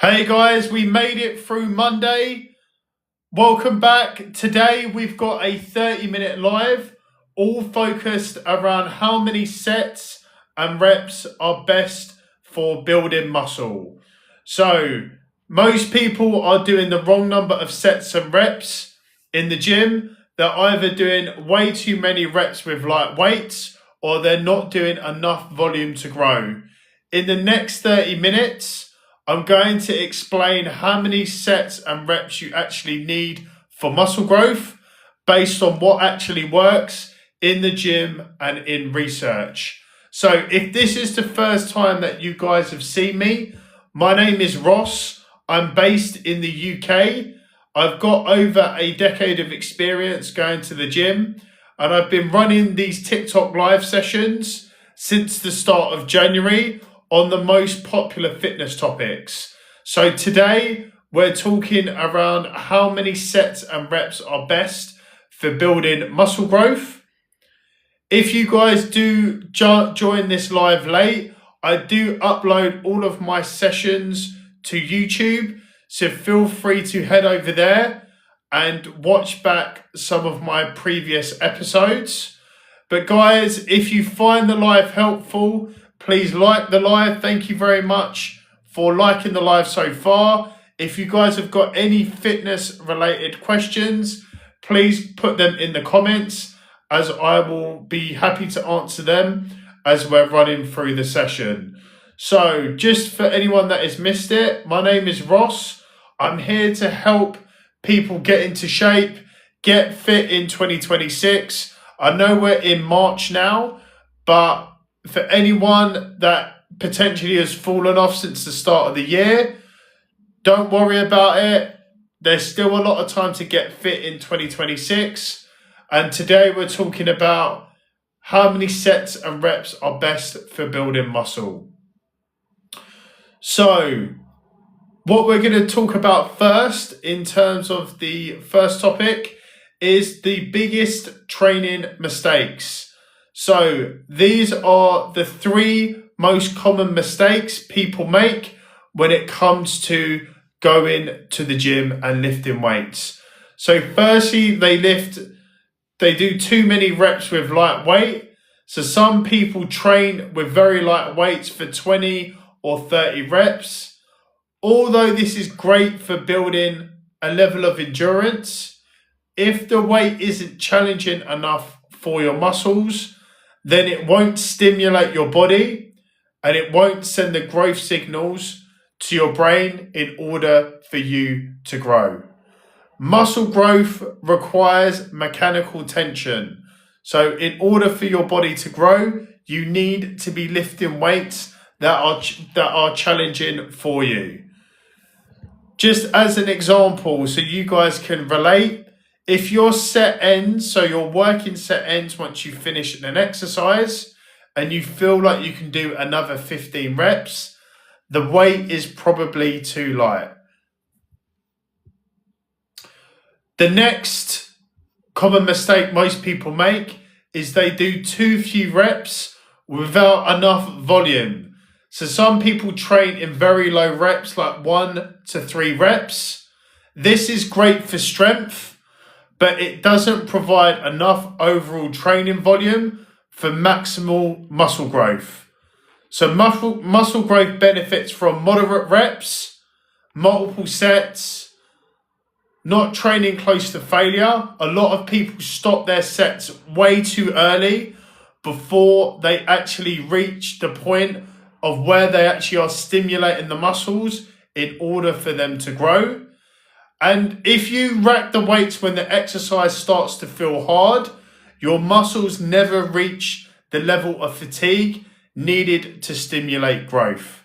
Hey guys, we made it through Monday. Welcome back. Today we've got a 30-minute live, all focused around how many sets and reps are best for building muscle. So, most people are doing the wrong number of sets and reps in the gym. They're either doing way too many reps with light weights or they're not doing enough volume to grow. In the next 30 minutes, I'm going to explain how many sets and reps you actually need for muscle growth based on what actually works in the gym and in research. So if this is the first time that you guys have seen me, my name is Ross. I'm based in the UK. I've got over a decade of experience going to the gym, and I've been running these TikTok live sessions since the start of January on the most popular fitness topics. So today we're talking around how many sets and reps are best for building muscle growth. If you guys do join this live late, I do upload all of my sessions to YouTube. So feel free to head over there and watch back some of my previous episodes. But guys, if you find the live helpful, please like the live. Thank you very much for liking the live so far. If you guys have got any fitness related questions, please put them in the comments, as I will be happy to answer them as we're running through the session. So just for anyone that has missed it, my name is Ross. I'm here to help people get into shape, get fit in 2026. I know we're in March now, but for anyone that potentially has fallen off since the start of the year, don't worry about it. There's still a lot of time to get fit in 2026. And today we're talking about how many sets and reps are best for building muscle. So, what we're going to talk about first in terms of the first topic is the biggest training mistakes. So these are the three most common mistakes people make when it comes to going to the gym and lifting weights. So firstly, they do too many reps with light weight. So some people train with very light weights for 20 or 30 reps. Although this is great for building a level of endurance, if the weight isn't challenging enough for your muscles, then it won't stimulate your body and it won't send the growth signals to your brain in order for you to grow. Muscle growth requires mechanical tension. So in order for your body to grow, you need to be lifting weights that are challenging for you. Just as an example, so you guys can relate, if your set ends, so your working set ends once you finish an exercise and you feel like you can do another 15 reps, the weight is probably too light. The next common mistake most people make is they do too few reps without enough volume. So some people train in very low reps, like 1 to 3 reps. This is great for strength, but it doesn't provide enough overall training volume for maximal muscle growth. So muscle growth benefits from moderate reps, multiple sets, not training close to failure. A lot of people stop their sets way too early before they actually reach the point of where they actually are stimulating the muscles in order for them to grow. And if you rack the weights when the exercise starts to feel hard, your muscles never reach the level of fatigue needed to stimulate growth.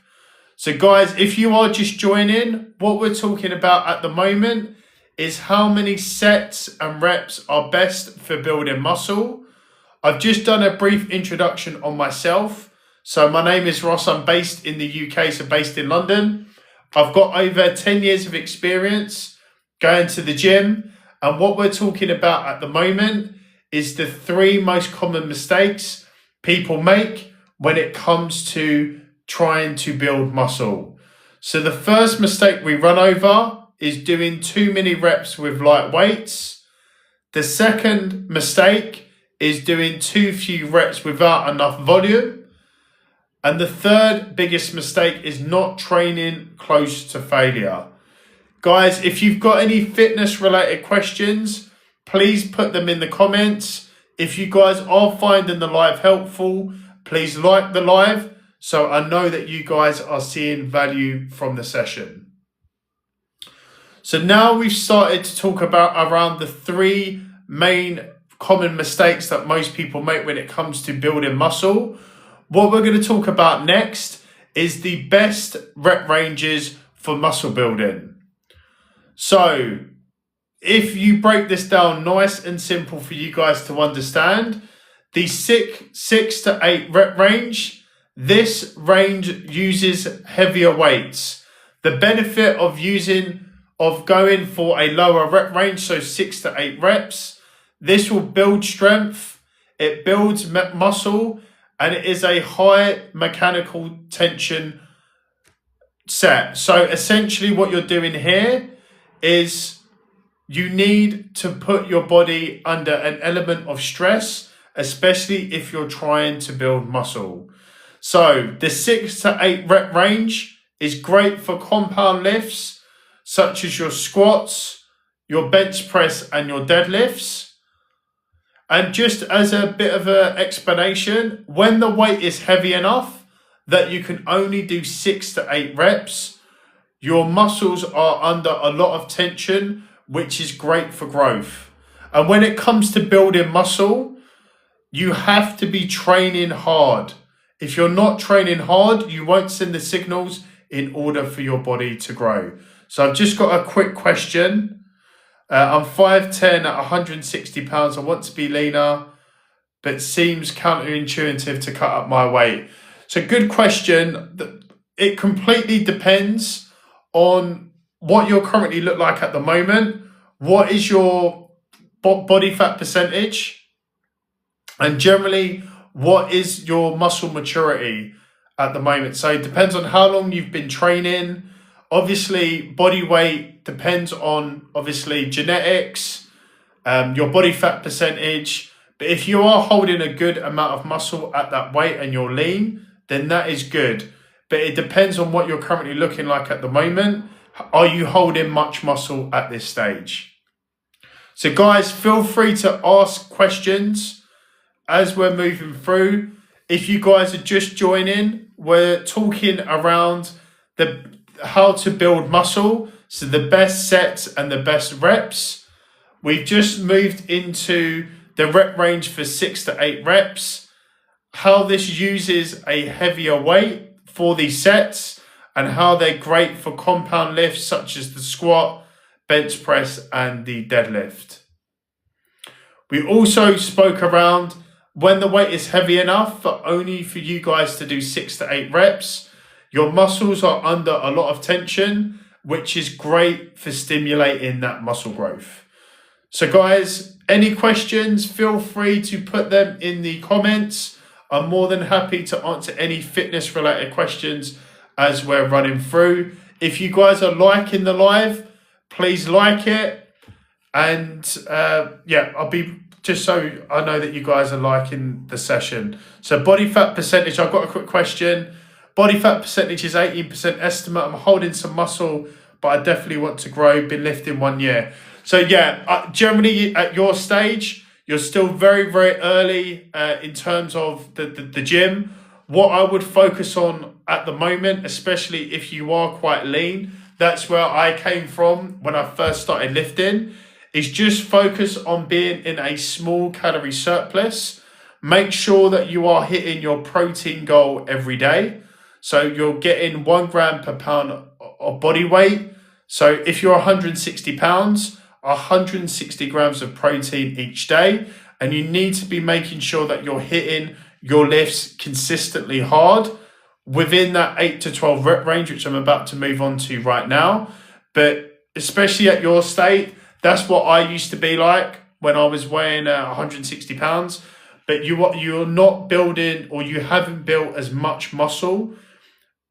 So guys, if you are just joining, what we're talking about at the moment is how many sets and reps are best for building muscle. I've just done a brief introduction on myself. So my name is Ross. I'm based in the UK, so based in London. I've got over 10 years of experience going to the gym. And what we're talking about at the moment is the 3 most common mistakes people make when it comes to trying to build muscle. So the first mistake we run over is doing too many reps with light weights. The second mistake is doing too few reps without enough volume. And the third biggest mistake is not training close to failure. Guys, if you've got any fitness related questions, please put them in the comments. If you guys are finding the live helpful, please like the live so I know that you guys are seeing value from the session. So now we've started to talk about around the 3 main common mistakes that most people make when it comes to building muscle. What we're going to talk about next is the best rep ranges for muscle building. So if you break this down nice and simple for you guys to understand, the 6 to 8 rep range, this range uses heavier weights. The benefit of going for a lower rep range, so 6 to 8 reps, this will build strength, it builds muscle, and it is a high mechanical tension set. So essentially what you're doing here is you need to put your body under an element of stress, especially if you're trying to build muscle. So the 6 to 8 rep range is great for compound lifts, such as your squats, your bench press, and your deadlifts. And just as a bit of an explanation, when the weight is heavy enough that you can only do 6 to 8 reps, your muscles are under a lot of tension, which is great for growth. And when it comes to building muscle, you have to be training hard. If you're not training hard, you won't send the signals in order for your body to grow. So I've just got a quick question. I'm 5'10" at 160 pounds. I want to be leaner, but seems counterintuitive to cut up my weight. So good question. It completely depends on what you currently look like at the moment. What is your body fat percentage? And generally, what is your muscle maturity at the moment? So it depends on how long you've been training. Obviously, body weight depends on, obviously, genetics, your body fat percentage. But if you are holding a good amount of muscle at that weight and you're lean, then that is good. But it depends on what you're currently looking like at the moment. Are you holding much muscle at this stage? So guys, feel free to ask questions as we're moving through. If you guys are just joining, we're talking around how to build muscle. So the best sets and the best reps. We've just moved into the rep range for 6 to 8 reps. How this uses a heavier weight for these sets and how they're great for compound lifts such as the squat, bench press, and the deadlift. We also spoke around when the weight is heavy enough only for you guys to do 6 to 8 reps, your muscles are under a lot of tension, which is great for stimulating that muscle growth. So guys, any questions, feel free to put them in the comments. I'm more than happy to answer any fitness related questions as we're running through. If you guys are liking the live, please like it. And I'll be just so I know that you guys are liking the session. So body fat percentage, I've got a quick question. Body fat percentage is 18% estimate. I'm holding some muscle, but I definitely want to grow. Been lifting 1 year. So generally at your stage, you're still very, very early in terms of the gym. What I would focus on at the moment, especially if you are quite lean, that's where I came from when I first started lifting, is just focus on being in a small calorie surplus. Make sure that you are hitting your protein goal every day. So you're getting 1 gram per pound of body weight. So if you're 160 pounds, 160 grams of protein each day, and you need to be making sure that you're hitting your lifts consistently hard within that 8 to 12 rep range, which I'm about to move on to right now. But especially at your state, that's what I used to be like when I was weighing 160 pounds. But you're not building, or you haven't built as much muscle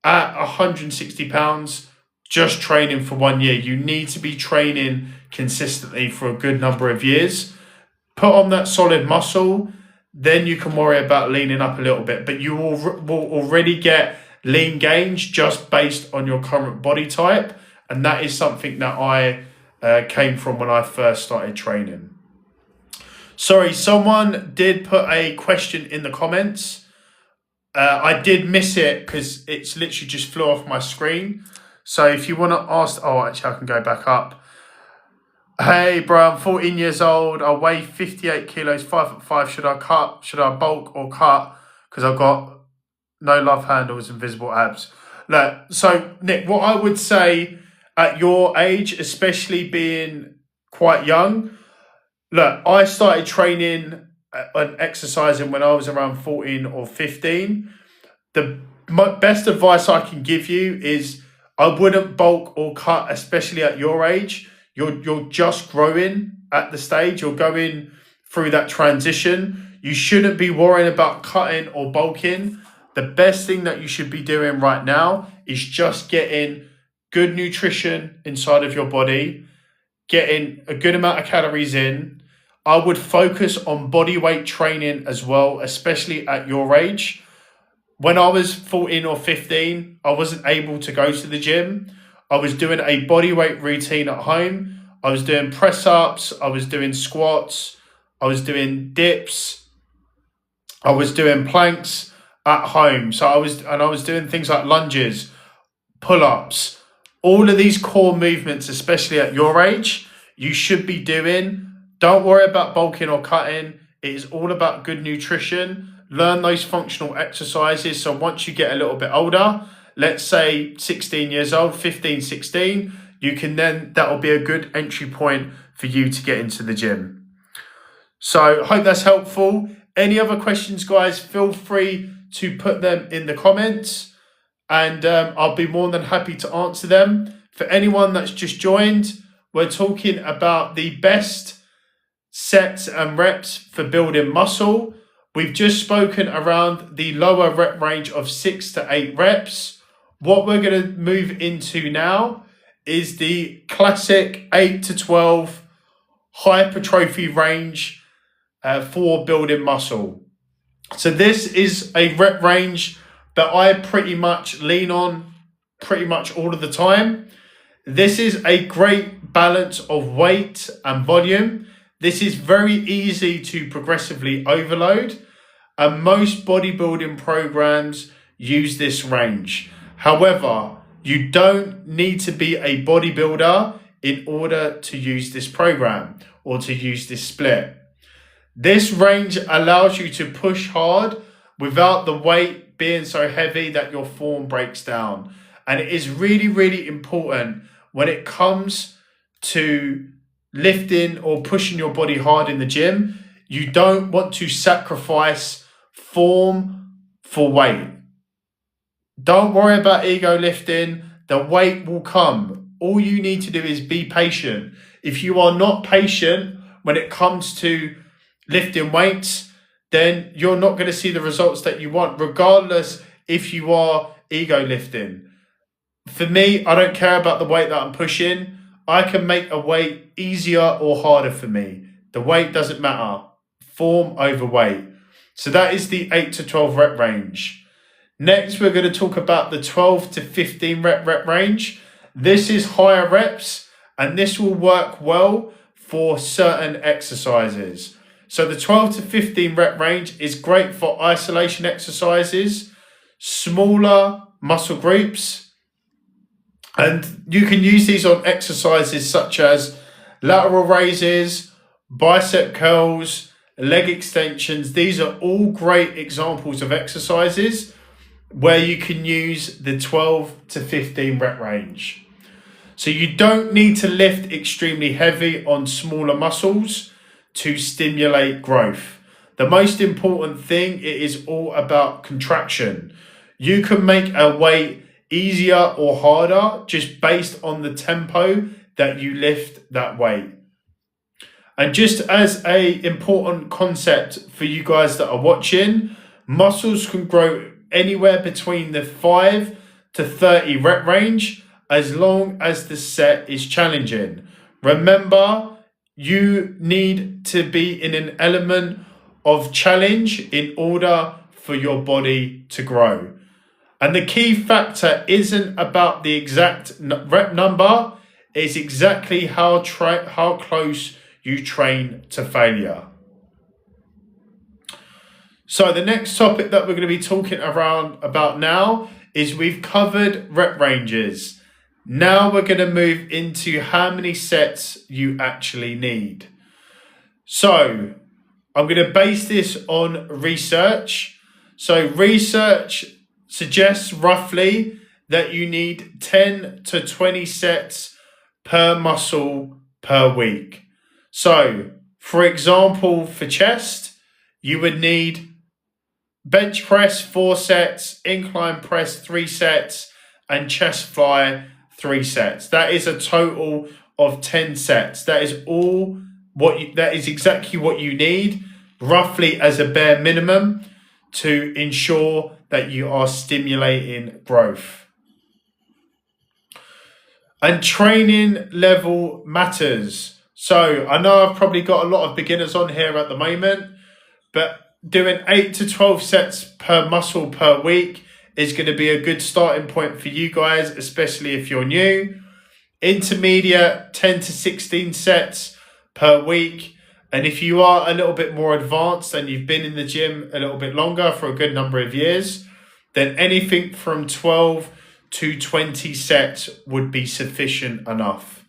at 160 pounds, just training for 1 year. You need to be training consistently for a good number of years. Put on that solid muscle, then you can worry about leaning up a little bit. But you will already get lean gains just based on your current body type. And that is something that I came from when I first started training. Sorry, someone did put a question in the comments. I did miss it because it's literally just flew off my screen. So if you want to ask, actually I can go back up. Hey bro, I'm 14 years old. I weigh 58 kilos, 5'5". Should I cut? Should I bulk or cut? Because I've got no love handles and visible abs. Look, so Nick, what I would say at your age, especially being quite young, look, I started training and exercising when I was around 14 or 15. The best advice I can give you is I wouldn't bulk or cut, especially at your age. You're just growing at the stage. You're going through that transition. You shouldn't be worrying about cutting or bulking. The best thing that you should be doing right now is just getting good nutrition inside of your body, getting a good amount of calories in. I would focus on body weight training as well, especially at your age. When I was 14 or 15, I wasn't able to go to the gym. I was doing a body weight routine at home. I was doing press ups. I was doing squats. I was doing dips. I was doing planks at home. So I was doing things like lunges, pull ups, all of these core movements, especially at your age, you should be doing. Don't worry about bulking or cutting. It is all about good nutrition. Learn those functional exercises. So once you get a little bit older, let's say 16 years old, 15, 16, that'll be a good entry point for you to get into the gym. So I hope that's helpful. Any other questions, guys, feel free to put them in the comments and I'll be more than happy to answer them. For anyone that's just joined, we're talking about the best sets and reps for building muscle. We've just spoken around the lower rep range of 6 to 8 reps. What we're going to move into now is the classic 8 to 12 hypertrophy range for building muscle. So this is a rep range that I pretty much lean on pretty much all of the time. This is a great balance of weight and volume. This is very easy to progressively overload, and most bodybuilding programs use this range. However, you don't need to be a bodybuilder in order to use this program or to use this split. This range allows you to push hard without the weight being so heavy that your form breaks down. And it is really, really important when it comes to lifting or pushing your body hard in the gym. You don't want to sacrifice form for weight. Don't worry about ego lifting. The weight will come. All you need to do is be patient. If you are not patient when it comes to lifting weights, then you're not going to see the results that you want, regardless if you are ego lifting. For me, I don't care about the weight that I'm pushing. I can make a weight easier or harder for me. The weight doesn't matter. Form over weight. So that is the 8 to 12 rep range. Next, we're going to talk about the 12 to 15 rep range. This is higher reps, and this will work well for certain exercises. So the 12 to 15 rep range is great for isolation exercises, smaller muscle groups, and you can use these on exercises such as lateral raises, bicep curls, leg extensions. These are all great examples of exercises where you can use the 12 to 15 rep range. So you don't need to lift extremely heavy on smaller muscles to stimulate growth. The most important thing, it is all about contraction. You can make a weight easier or harder just based on the tempo that you lift that weight. And just as an important concept for you guys that are watching, muscles can grow anywhere between the 5 to 30 rep range as long as the set is challenging. Remember, you need to be in an element of challenge in order for your body to grow. And the key factor isn't about the exact rep number, it's exactly how close you train to failure. So the next topic that we're going to be talking about now is we've covered rep ranges. Now we're going to move into how many sets you actually need. So I'm going to base this on research. So research suggests roughly that you need 10 to 20 sets per muscle per week. So for example, for chest, you would need bench press 4 sets, incline press 3 sets, and chest fly 3 sets. That is a total of 10 sets. That is that is exactly what you need, roughly as a bare minimum, to ensure that you are stimulating growth. And training level matters. So I know I've probably got a lot of beginners on here at the moment, but doing 8 to 12 sets per muscle per week is going to be a good starting point for you guys, especially if you're new. Intermediate, 10 to 16 sets per week. And if you are a little bit more advanced and you've been in the gym a little bit longer for a good number of years, then anything from 12 to 20 sets would be sufficient enough.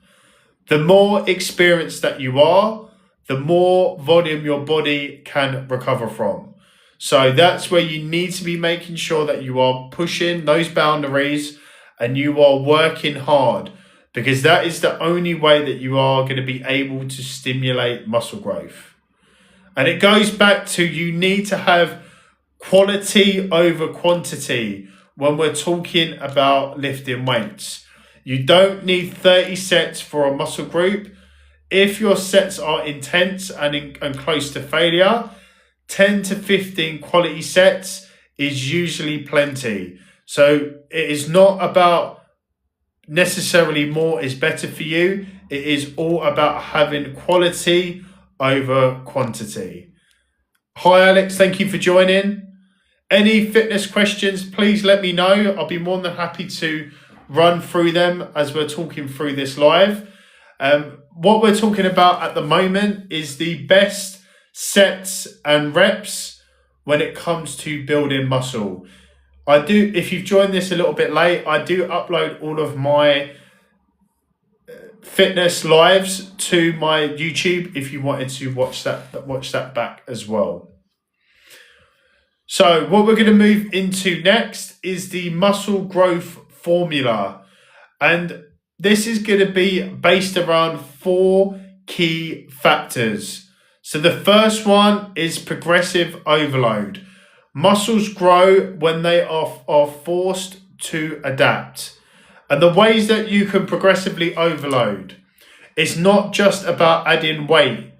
The more experienced that you are, the more volume your body can recover from. So that's where you need to be making sure that you are pushing those boundaries and you are working hard, because that is the only way that you are going to be able to stimulate muscle growth. And it goes back to, you need to have quality over quantity when we're talking about lifting weights. You don't need 30 sets for a muscle group. If your sets are intense and close to failure, 10 to 15 quality sets is usually plenty. So it is not about necessarily more is better for you. It is all about having quality over quantity. Hi Alex, thank you for joining. Any fitness questions, please let me know. I'll be more than happy to run through them as we're talking through this live. What we're talking about at the moment is the best sets and reps when it comes to building muscle. If you've joined this a little bit late, I do upload all of my fitness lives to my YouTube if you wanted to watch that back as well. So what we're going to move into next is the muscle growth formula. And this is going to be based around 4 key factors. So the first one is progressive overload. Muscles grow when they are forced to adapt. And the ways that you can progressively overload, it's not just about adding weight.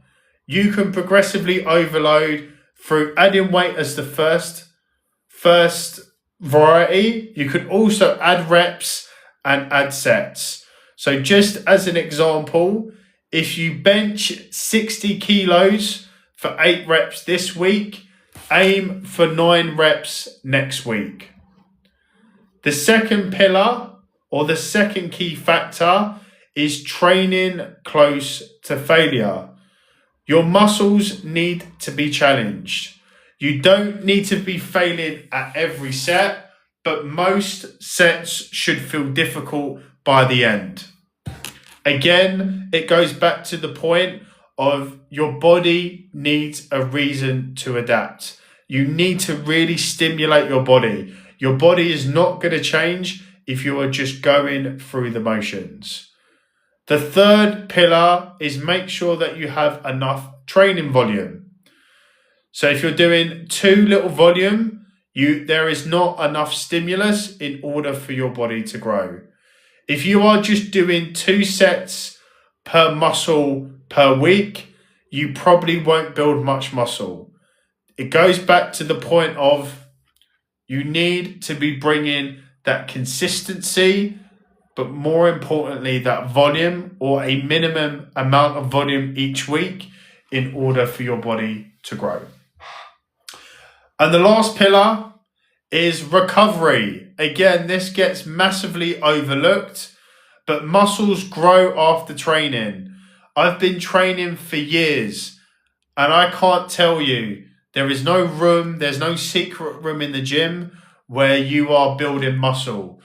You can progressively overload through adding weight as the first variety. You could also add reps and add sets. So just as an example, if you bench 60 kilos for 8 reps this week, aim for 9 reps next week. The second pillar, or the second key factor, is training close to failure. Your muscles need to be challenged. You don't need to be failing at every set, but most sets should feel difficult by the end. Again, it goes back to the point of your body needs a reason to adapt. You need to really stimulate your body. Your body is not going to change if you are just going through the motions. The third pillar is make sure that you have enough training volume. So if you're doing too little volume, there is not enough stimulus in order for your body to grow. If you are just doing 2 sets per muscle per week, you probably won't build much muscle. It goes back to the point of you need to be bringing that consistency, but more importantly, that volume or a minimum amount of volume each week in order for your body to grow. And the last pillar is recovery. Again, this gets massively overlooked, but muscles grow after training. I've been training for years, and I can't tell you, there's no secret room in the gym where you are building muscle.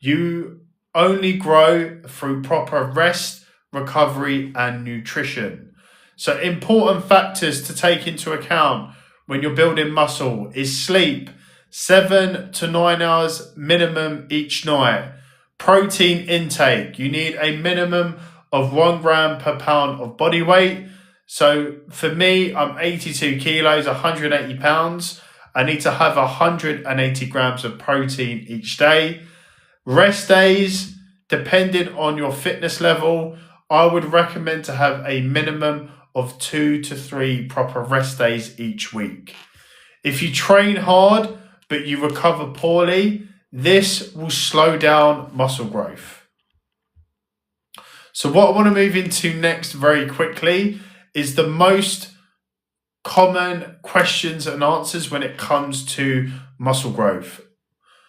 You only grow through proper rest, recovery, and nutrition. So important factors to take into account when you're building muscle is sleep, 7 to 9 hours minimum each night. Protein intake, you need a minimum of 1 gram per pound of body weight. So for me, I'm 82 kilos, 180 pounds. I need to have 180 grams of protein each day. Rest days, depending on your fitness level, I would recommend to have a minimum of 2 to 3 proper rest days each week. If you train hard, but you recover poorly, this will slow down muscle growth. So what I want to move into next very quickly is the most common questions and answers when it comes to muscle growth.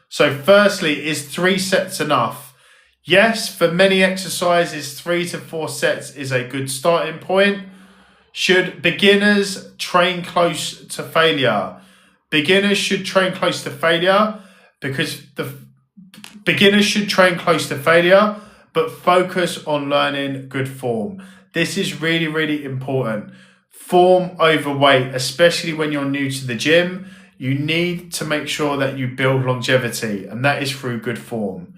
So firstly, is 3 sets enough? Yes, for many exercises, 3 to 4 sets is a good starting point. Should beginners train close to failure? Beginners should train close to failure because but focus on learning good form. This is really, really important. Form over weight, especially when you're new to the gym, you need to make sure that you build longevity, and that is through good form.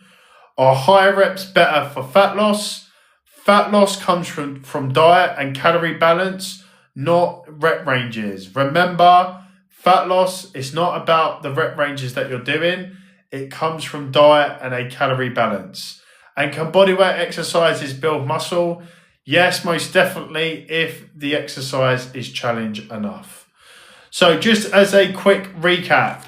Are higher reps better for fat loss? Fat loss comes from diet and calorie balance, not rep ranges. Remember, fat loss is not about the rep ranges that you're doing. It comes from diet and a calorie balance. And can bodyweight exercises build muscle? Yes, most definitely, if the exercise is challenge enough. So just as a quick recap,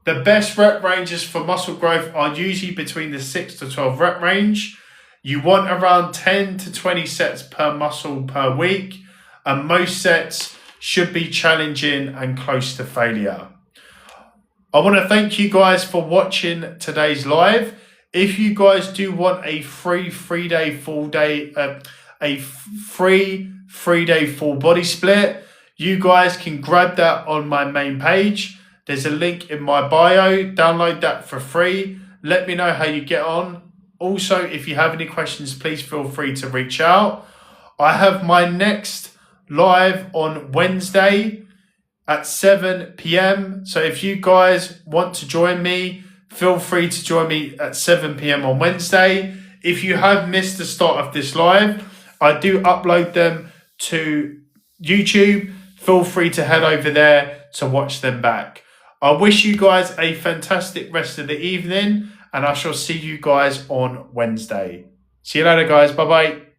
the best rep ranges for muscle growth are usually between the 6 to 12 rep range. You want around 10 to 20 sets per muscle per week, and most sets should be challenging and close to failure. I want to thank you guys for watching today's live. If you guys do want a free 3-day full body split, you guys can grab that on my main page. There's a link in my bio. Download that for free. Let me know how you get on. Also, if you have any questions, please feel free to reach out. I have my next live on Wednesday at 7 p.m. So if you guys want to join me, feel free to join me at 7 p.m. on Wednesday. If you have missed the start of this live, I do upload them to YouTube. Feel free to head over there to watch them back. I wish you guys a fantastic rest of the evening, and I shall see you guys on Wednesday. See you later, guys. Bye-bye.